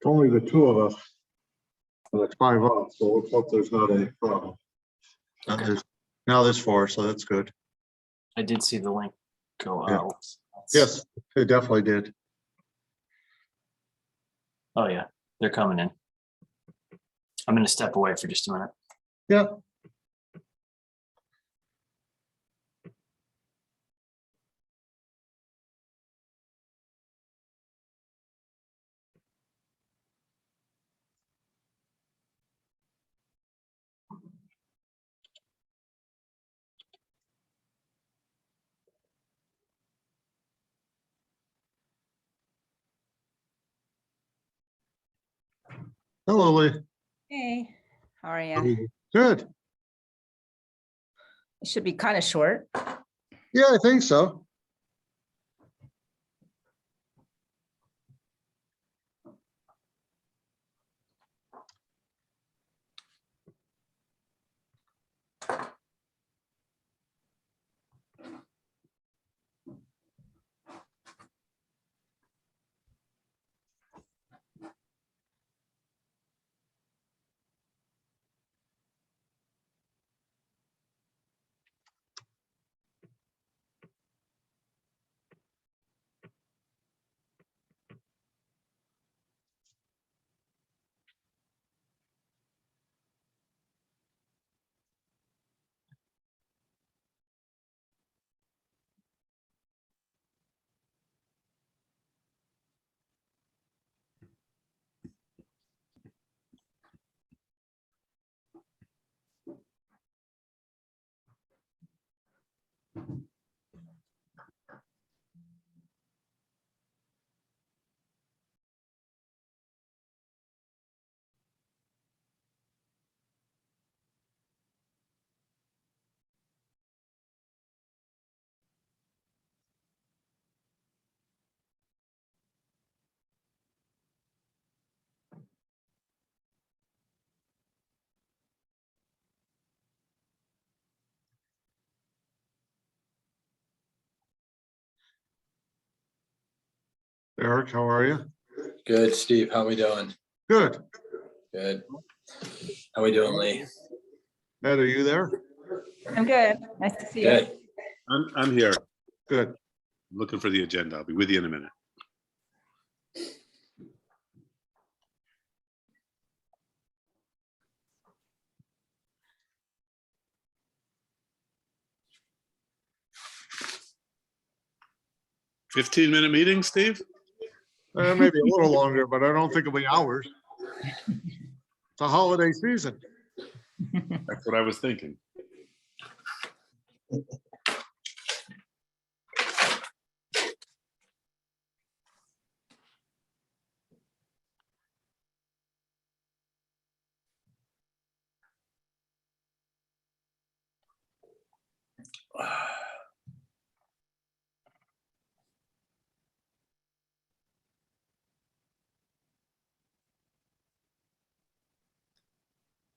Only the two of us. And it's 5 up, so let's hope there's not any problem. Okay. Now there's 4, so that's good. I did see the link go Yeah. out. Yes, it definitely did. Oh yeah, they're coming in. I'm gonna step away for just a minute. Yeah. Hello, Lee. Hey, how are you? Good. It should be kind of short. Yeah, I think so. Eric, how are you? Good, Steve. How we doing? Good. Good. How we doing, Lee? Ed, are you there? I'm good. Nice to see you. Good. I'm here. Good. I'm looking for the agenda. I'll be with you in a minute. $15-minute meeting, Steve? Maybe a little longer, but I don't think it'll be hours. It's a holiday season. That's what I was thinking.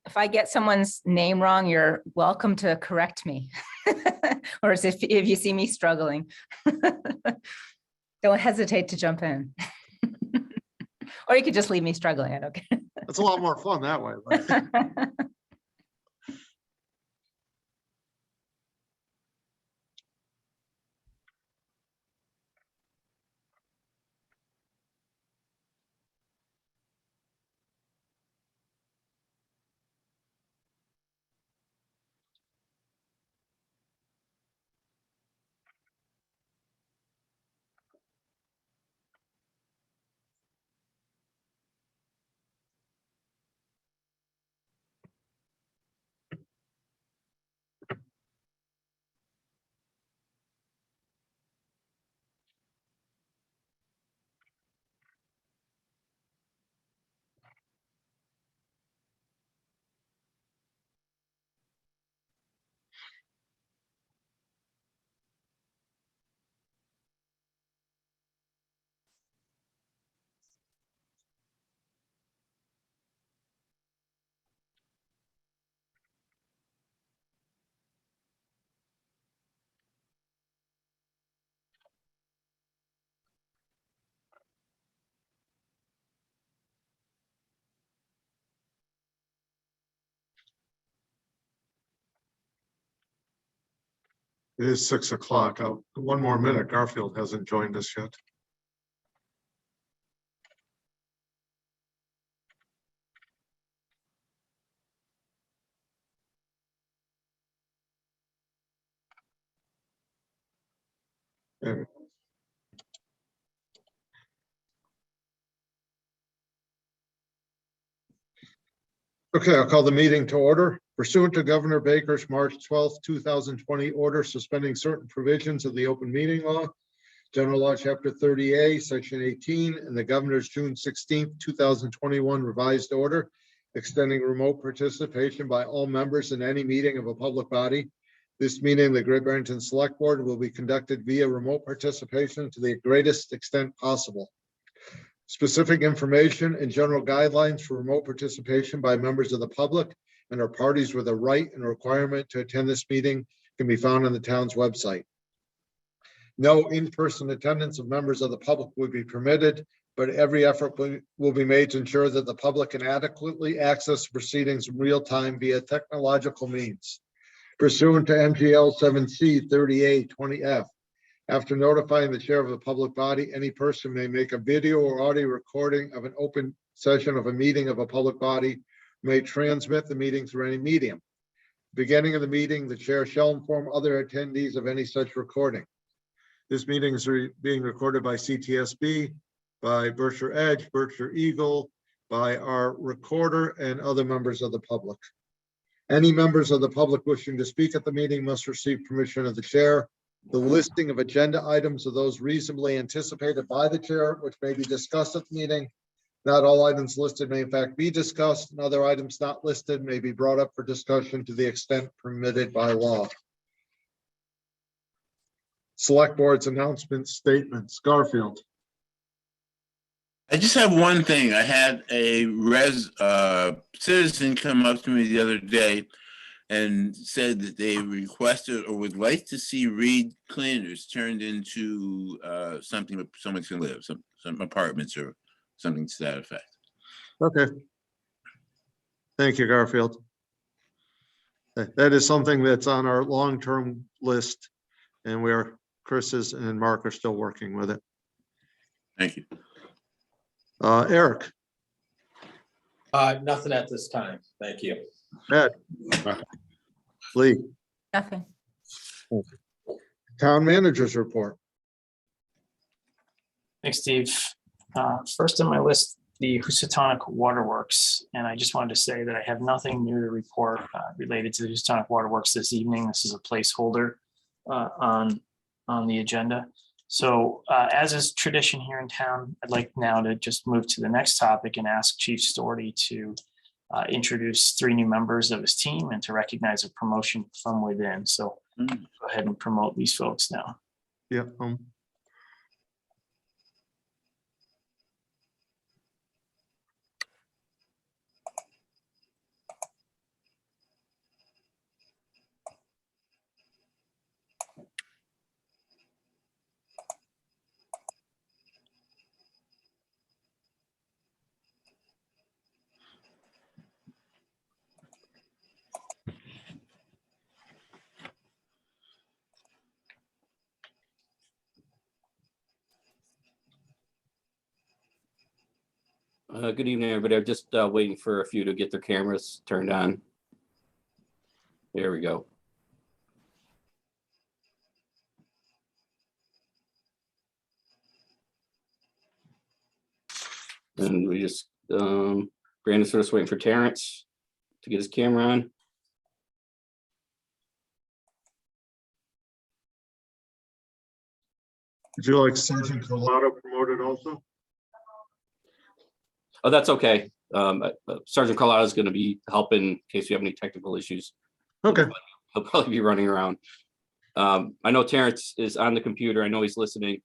If I get someone's name wrong, you're welcome to correct me. Or as if you see me struggling. Don't hesitate to jump in. Or you could just leave me struggling. I don't care. It's a lot more fun that way. But It is 6 o'clock. One more minute. Garfield hasn't joined us yet. There. Okay, I'll call the meeting to order. Pursuant to Governor Baker's March 12th, 2020 order suspending certain provisions of the open meeting law, General Law, Chapter 30A, Section 18, and the Governor's June 16th, 2021 revised order extending remote participation by all members in any meeting of a public body. This meeting, the Great Barrington Select Board, will be conducted via remote participation to the greatest extent possible. Specific information and general guidelines for remote participation by members of the public and or parties with a right and requirement to attend this meeting can be found on the town's website. No in-person attendance of members of the public would be permitted, but every effort will be made to ensure that the public can adequately access proceedings in real time via technological means. Pursuant to MGL 7C 30A 20F, after notifying the chair of the public body, any person may make a video or audio recording of an open session of a meeting of a public body, may transmit the meeting through any medium. Beginning of the meeting, the chair shall inform other attendees of any such recording. This meeting is being recorded by CTSB, by Berkshire Edge, Berkshire Eagle, by our recorder, and other members of the public. Any members of the public wishing to speak at the meeting must receive permission of the chair. The listing of agenda items are those reasonably anticipated by the chair, which may be discussed at the meeting. Not all items listed may in fact be discussed, and other items not listed may be brought up for discussion to the extent permitted by law. Select Board's announcements, statements. Garfield. I just have one thing. I had a citizen come up to me the other day and said that they requested or would like to see Reed Cleaners turned into something that someone can live, some apartments or something to that effect. Okay. Thank you, Garfield. That is something that's on our long-term list, and Chris and Mark are still working with it. Thank you. Eric. Nothing at this time. Thank you. Ed. Lee. Nothing. Town managers report. Thanks, Steve. First on my list, the Housatonic Waterworks. And I just wanted to say that I have nothing new to report related to the Housatonic Waterworks this evening. This is a placeholder on the agenda. So as is tradition here in town, I'd like now to just move to the next topic and ask Chief Storty to introduce 3 new members of his team and to recognize a promotion from within. So go ahead and promote these folks now. Yeah. Good evening, everybody. I'm just waiting for a few to get their cameras turned on. There we go. And we just, Brandon's sort of waiting for Terrence to get his camera on. Would you like Sergeant Carlotta promoted also? Oh, that's okay. Sergeant Carlotta is going to be helping in case you have any technical issues. Okay. He'll probably be running around. I know Terrence is on the computer. I know he's listening.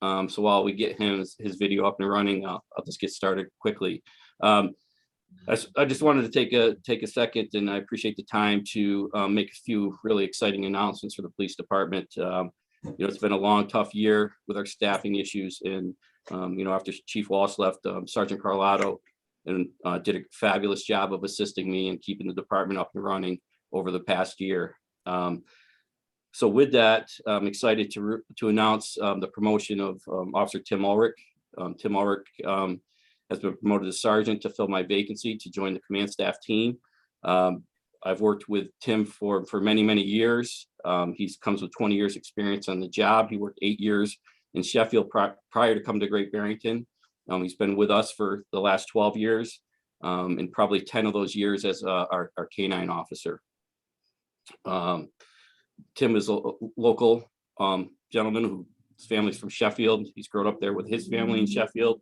So while we get his video up and running, I'll just get started quickly. I just wanted to take a second, and I appreciate the time to make a few really exciting announcements for the police department. It's been a long, tough year with our staffing issues, and after Chief Walsh left, Sergeant Carlotta and did a fabulous job of assisting me and keeping the department up and running over the past year. So with that, I'm excited to announce the promotion of Officer Tim Ulrich. Tim Ulrich has been promoted to sergeant to fill my vacancy to join the command staff team. I've worked with Tim for many, many years. He comes with 20 years experience on the job. He worked 8 years in Sheffield prior to coming to Great Barrington. He's been with us for the last 12 years, and probably 10 of those years as our K-9 officer. Tim is a local gentleman whose family's from Sheffield. He's grown up there with his family in Sheffield,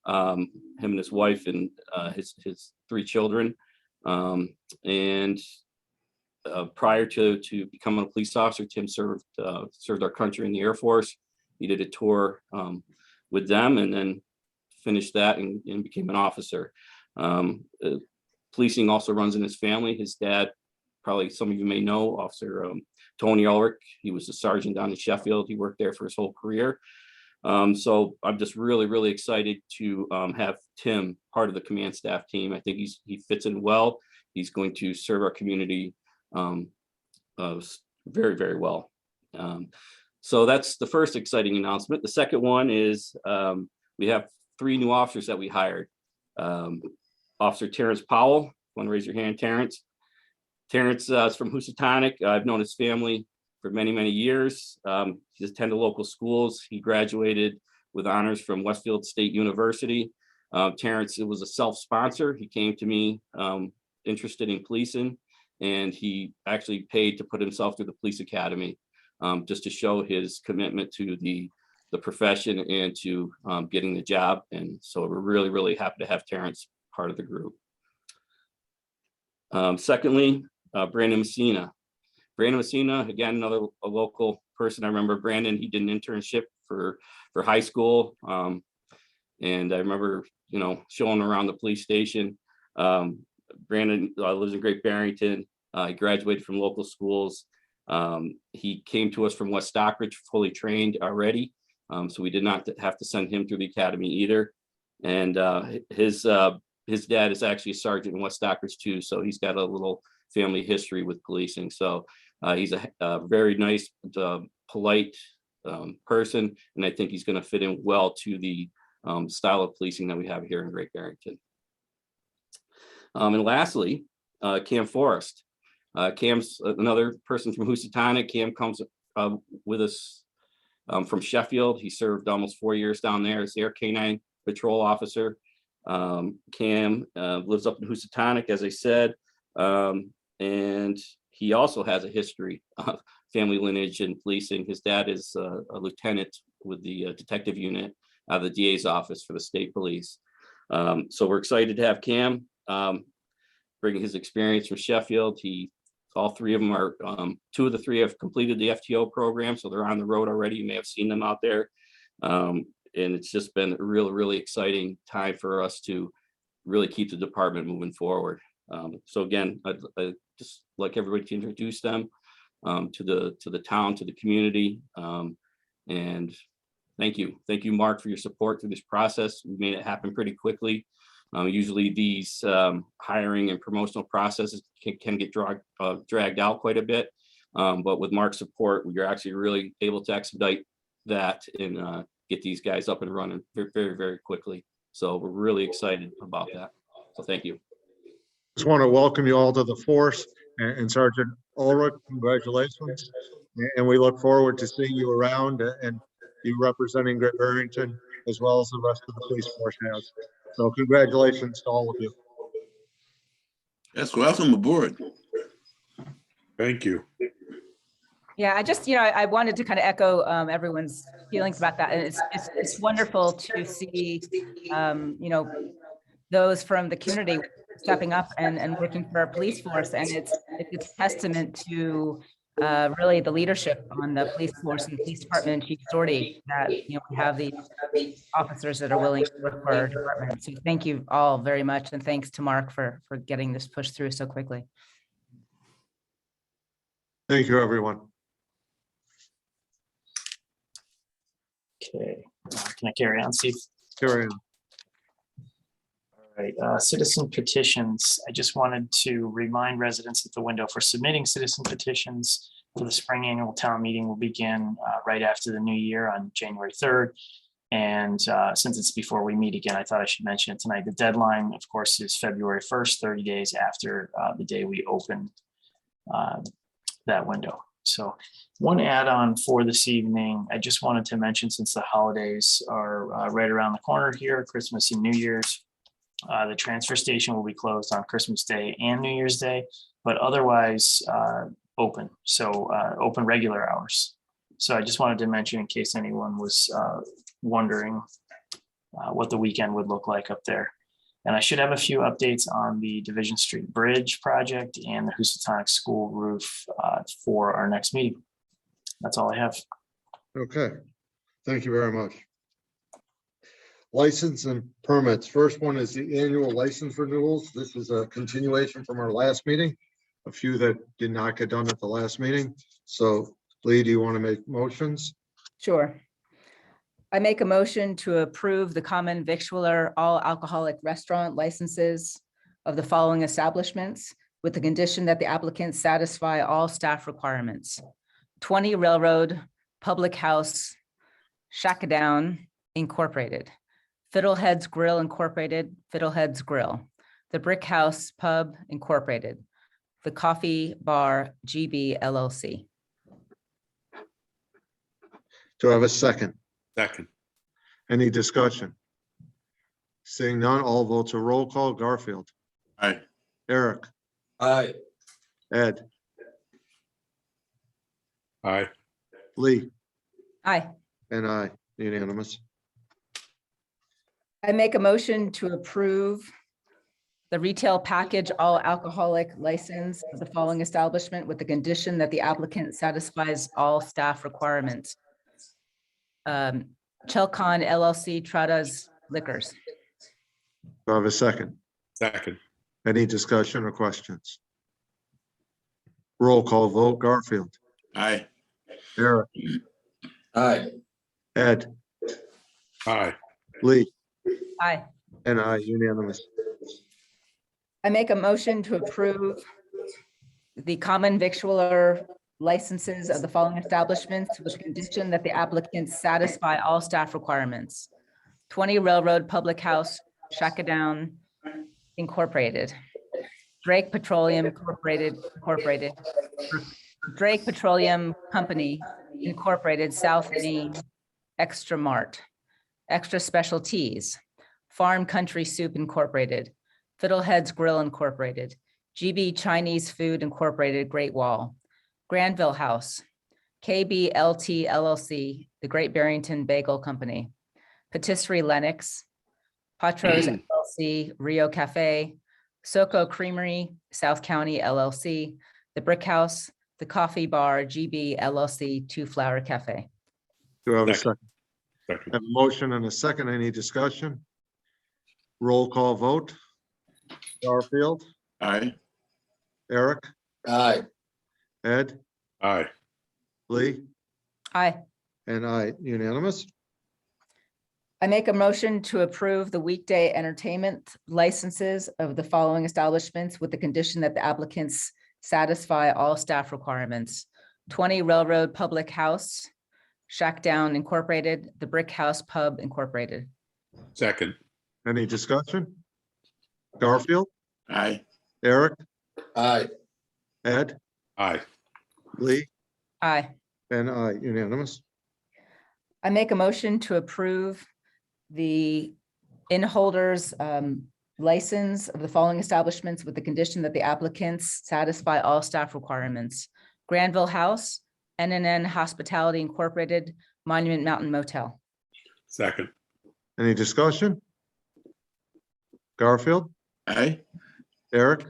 him and his wife and his 3 children. And prior to becoming a police officer, Tim served our country in the Air Force. He did a tour with them and then finished that and became an officer. Policing also runs in his family. His dad, probably some of you may know, Officer Tony Ulrich. He was a sergeant down in Sheffield. He worked there for his whole career. So I'm just really, really excited to have Tim part of the command staff team. I think he fits in well. He's going to serve our community very, very well. So that's the first exciting announcement. The second one is we have 3 new officers that we hired. Officer Terrence Powell. Want to raise your hand, Terrence? Terrence is from Housatonic. I've known his family for many, many years. He's attended local schools. He graduated with honors from Westfield State University. Terrence, it was a self-sponsor. He came to me interested in policing, and he actually paid to put himself through the police academy just to show his commitment to the profession and to getting the job. And so we're really, really happy to have Terrence part of the group. Secondly, Brandon Messina. Brandon Messina, again, another local person. I remember Brandon, he did an internship for high school. And I remember, showing around the police station. Brandon lives in Great Barrington. He graduated from local schools. He came to us from West Stockbridge, fully trained already. So we did not have to send him through the academy either. And his dad is actually a sergeant in West Stockbridge too. So he's got a little family history with policing. So he's a very nice, polite person. And I think he's going to fit in well to the style of policing that we have here in Great Barrington. And lastly, Cam Forrest. Cam's another person from Housatonic. Cam comes with us from Sheffield. He served almost 4 years down there as their K-9 patrol officer. Cam lives up in Housatonic, as I said, and he also has a history of family lineage and policing. His dad is a lieutenant with the detective unit out of the DA's office for the state police. So we're excited to have Cam bringing his experience from Sheffield. All 3 of them are, 2 of the 3 have completed the FTO program, so they're on the road already. You may have seen them out there. And it's just been a really, really exciting time for us to really keep the department moving forward. So again, I'd just like everybody to introduce them to the town, to the community. And thank you. Thank you, Mark, for your support through this process. We made it happen pretty quickly. Usually these hiring and promotional processes can get dragged out quite a bit. But with Mark's support, we're actually really able to expedite that and get these guys up and running very, very, very quickly. So we're really excited about that. So thank you. Just want to welcome you all to the force, and Sergeant Ulrich, congratulations. And we look forward to seeing you around and you representing Great Barrington as well as the rest of the police force has. So congratulations to all of you. Yes, welcome aboard. Thank you. Yeah, I just, I wanted to kind of echo everyone's feelings about that. And it's wonderful to see, those from the community stepping up and working for our police force. And it's testament to really the leadership on the police force and the police department and Chief Sortie that, we have these officers that are willing to work for our department. So thank you all very much. And thanks to Mark for getting this pushed through so quickly. Thank you, everyone. Okay, can I carry on, Steve? Carry on. All right, citizen petitions. I just wanted to remind residents at the window for submitting citizen petitions. for the spring annual town meeting will begin right after the new year on January 3rd. And since it's before we meet again, I thought I should mention it tonight. The deadline, of course, is February 1st, 30 days after the day we open that window. So one add-on for this evening, I just wanted to mention, since the holidays are right around the corner here, Christmas and New Year's, the transfer station will be closed on Christmas Day and New Year's Day, but otherwise open. So open regular hours. So I just wanted to mention in case anyone was wondering what the weekend would look like up there. And I should have a few updates on the Division Street Bridge project and the Housatonic School roof for our next meeting. That's all I have. Okay, thank you very much. License and permits. First one is the annual license renewals. This is a continuation from our last meeting. A few that did not get done at the last meeting. So Lee, do you want to make motions? Sure. I make a motion to approve the common victualler all alcoholic restaurant licenses of the following establishments with the condition that the applicants satisfy all staff requirements. 20 Railroad Public House, Shackdown Incorporated, Fiddleheads Grill Incorporated, Fiddleheads Grill, the Brick House Pub Incorporated, the Coffee Bar GB LLC. Do I have a second? Second. Any discussion? Seeing none, all votes are roll call. Garfield, Aye. Eric, Aye. Ed, Aye. Lee, Aye. and I, unanimous. I make a motion to approve the retail package all alcoholic license of the following establishment with the condition that the applicant satisfies all staff requirements. Chelcon LLC, Trada's Liquors. Do I have a second? Second. Any discussion or questions? Roll call vote. Garfield, Aye. Eric, Aye. Ed, Aye. Lee, Aye. and I, unanimous. I make a motion to approve the common victualler licenses of the following establishments with condition that the applicants satisfy all staff requirements. 20 Railroad Public House, Shackdown Incorporated, Drake Petroleum Incorporated, Drake Petroleum Company Incorporated, South Main Extra Mart, Extra Specialties, Farm Country Soup Incorporated, Fiddleheads Grill Incorporated, GB Chinese Food Incorporated, Great Wall, Granville House, KBLT LLC, the Great Barrington Bagel Company, Patisserie Lennox, Patros LLC, Rio Cafe, Soco Creamery, South County LLC, the Brick House, the Coffee Bar, GB LLC, Two Flower Cafe. Do I have a Second. second? Second. Have a motion and a second. Any discussion? Roll call vote. Garfield, Aye. Eric, Aye. Ed, Aye. Lee, Aye. and I, unanimous. I make a motion to approve the weekday entertainment licenses of the following establishments with the condition that the applicants satisfy all staff requirements. 20 Railroad Public House, Shackdown Incorporated, the Brick House Pub Incorporated. Second. Any discussion? Garfield, Aye. Eric, Aye. Ed, Aye. Lee, Aye. and I, unanimous. I make a motion to approve the in-holders license of the following establishments with the condition that the applicants satisfy all staff requirements. Granville House, NNN Hospitality Incorporated, Monument Mountain Motel. Second. Any discussion? Garfield, Aye. Eric,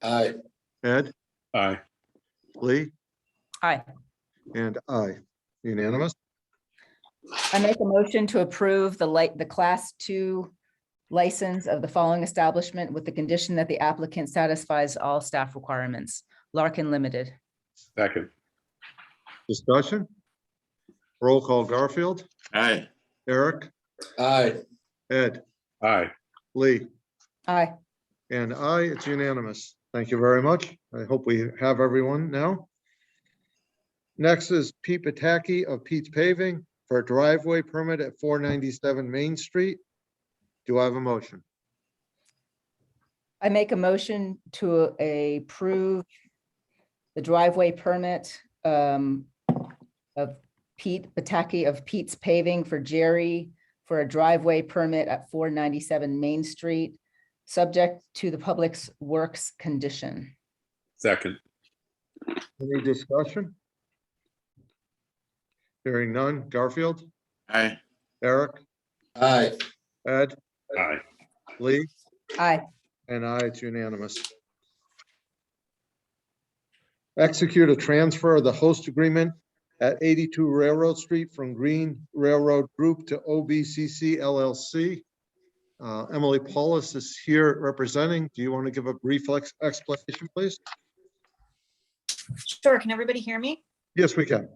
Aye. Ed, Aye. Lee, Aye. and I, unanimous. I make a motion to approve the class 2 license of the following establishment with the condition that the applicant satisfies all staff requirements. Larkin Limited. Second. Discussion? Roll call. Garfield, Aye. Eric, Aye. Ed, Aye. Lee, Aye. and I, it's unanimous. Thank you very much. I hope we have everyone now. Next is Pete Pataki of Pete's Paving for a driveway permit at 497 Main Street. Do I have a motion? I make a motion to approve the driveway permit of Pete Pataki of Pete's Paving for Jerry for a driveway permit at 497 Main Street, subject to the Public Works condition. second, Any discussion? Hearing none. Garfield, Aye. Eric, Aye. Ed, aye, Lee, Aye. and I, it's unanimous. Execute a transfer of the host agreement at 82 Railroad Street from Green Railroad Group to OBCC LLC. Emily Paulus is here representing. Do you want to give a brief explanation, please? Sure, can everybody hear me? Yes, we can.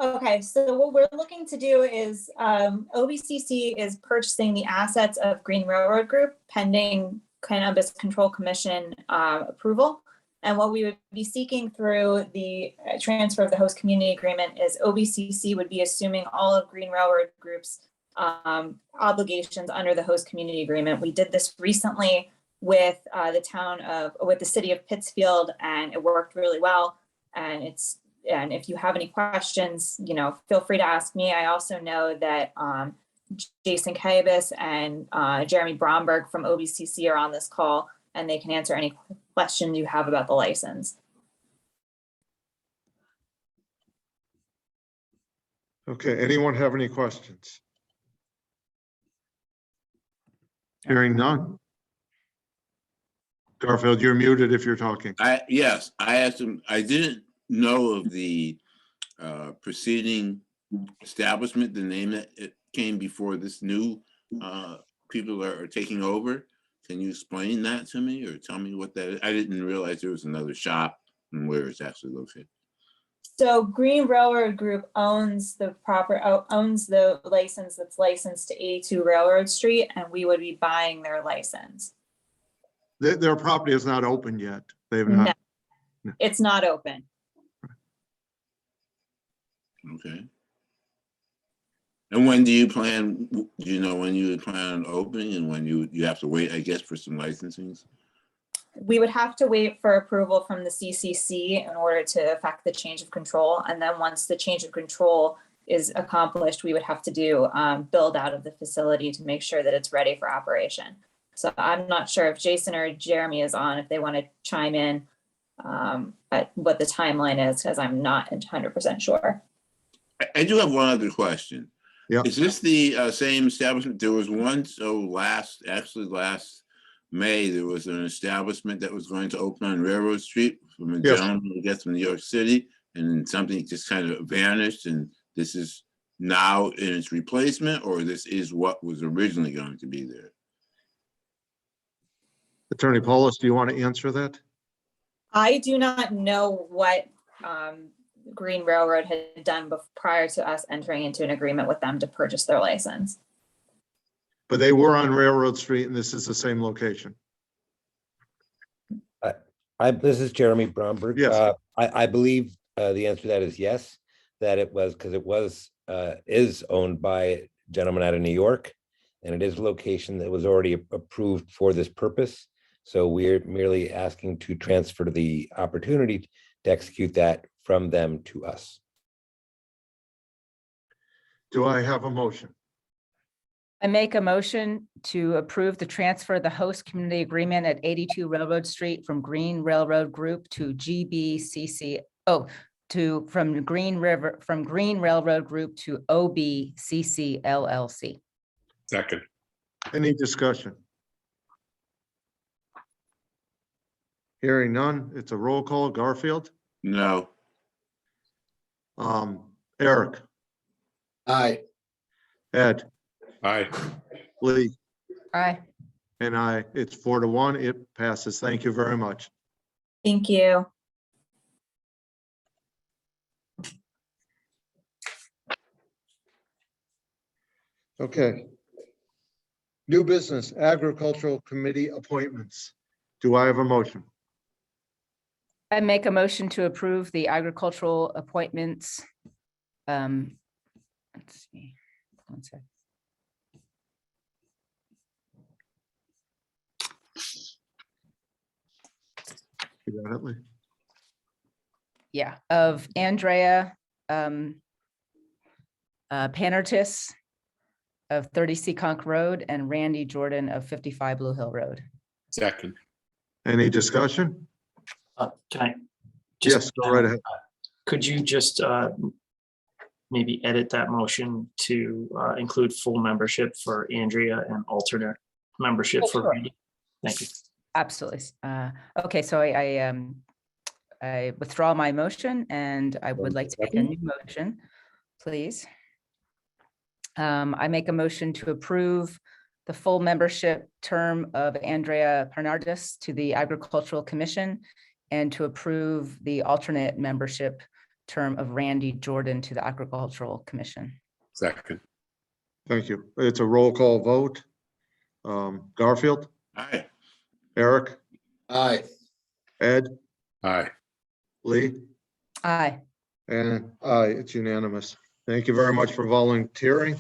Okay, so what we're looking to do is OBCC is purchasing the assets of Green Railroad Group pending Cannabis Control Commission approval. And what we would be seeking through the transfer of the host community agreement is OBCC would be assuming all of Green Railroad Group's obligations under the host community agreement. We did this recently with the city of Pittsfield, and it worked really well. And if you have any questions, feel free to ask me. I also know that Jason Kaibas and Jeremy Bromberg from OBCC are on this call, and they can answer any questions you have about the license. Okay, anyone have any questions? Hearing none. Garfield, you're muted if you're talking. Yes, I asked him, I didn't know of the preceding establishment, the name that it came before this new people are taking over. Can you explain that to me or tell me what that is? I didn't realize there was another shop and where it's actually located. So Green Railroad Group owns the license that's licensed to 82 Railroad Street, and we would be buying their license. Their property is not open yet. They've No, not. it's not open. Okay. And when do you plan, do you know when you would plan on opening and when you have to wait, I guess, for some licensings? We would have to wait for approval from the CCC in order to affect the change of control. And then once the change of control is accomplished, we would have to do build out of the facility to make sure that it's ready for operation. So I'm not sure if Jason or Jeremy is on, if they want to chime in at what the timeline is, because I'm not 100% sure. I do have one other question. Yeah. Is this the same establishment? There was one, so last May, there was an establishment that was going to open on Railroad Street from a Yes. gentleman who gets from New York City, and something just kind of vanished, and this is now in its replacement, or this is what was originally going to be there? Attorney Paulus, do you want to answer that? I do not know what Green Railroad had done prior to us entering into an agreement with them to purchase their license. But they were on Railroad Street and this is the same location. This is Jeremy Bromberg. Yes. I believe the answer to that is yes, that it was because it was is owned by a gentleman out of New York, and it is a location that was already approved for this purpose. So we're merely asking to transfer the opportunity to execute that from them to us. Do I have a motion? I make a motion to approve the transfer of the host community agreement at 82 Railroad Street from Green Railroad Group to GBCC, from Green Railroad Group to OBCC LLC. second, Any discussion? Hearing none, it's a roll call. Garfield? No. Eric? Aye. Ed? aye, Lee? Aye. And I, it's 4-1, it passes. Thank you very much. Thank you. Okay. New business, agricultural committee appointments. Do I have a motion? I make a motion to approve the agricultural appointments. Let's see. One sec. You got it, Lee? Yeah, of Andrea Panertis of 30 Seekonk Road and Randy Jordan of 55 Blue Hill Road. second, Any discussion? Can I? Yes, go right ahead. Could you just maybe edit that motion to include full membership for Andrea and alternate membership Oh, for sure. Randy? Thank you. Absolutely. Okay, so I withdraw my motion and I would like to make a new motion, please. I make a motion to approve the full membership term of Andrea Parnardis to the Agricultural Commission and to approve the alternate membership term of Randy Jordan to the Agricultural Commission. second, Thank you. It's a roll call vote. Garfield, Aye. Eric, Aye. Ed, aye, Lee, Aye. and aye, it's unanimous. Thank you very much for volunteering.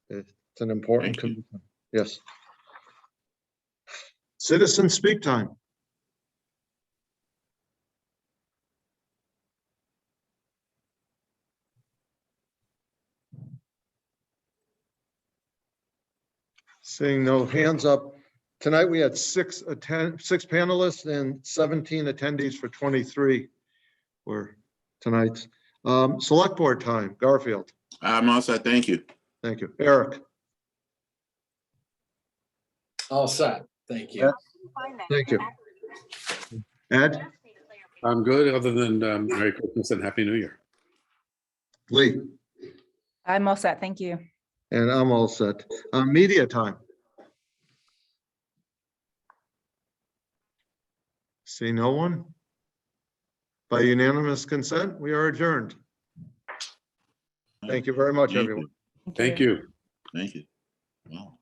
It's an important Thank you. commitment. Yes. Citizen speak time. Seeing no hands up. Tonight we had six panelists and 17 attendees for 23 were tonight's. Select board time. Garfield. I'm all set. Thank you. Thank you. Eric. All set. Thank you. Thank you. Ed. I'm good, other than Merry Christmas and Happy New Year. Lee. I'm all set. Thank you. And I'm all set. Media time. See no one? By unanimous consent, we are adjourned. Thank you very much, Thank everyone. you. Thank you. Thank you. Wow.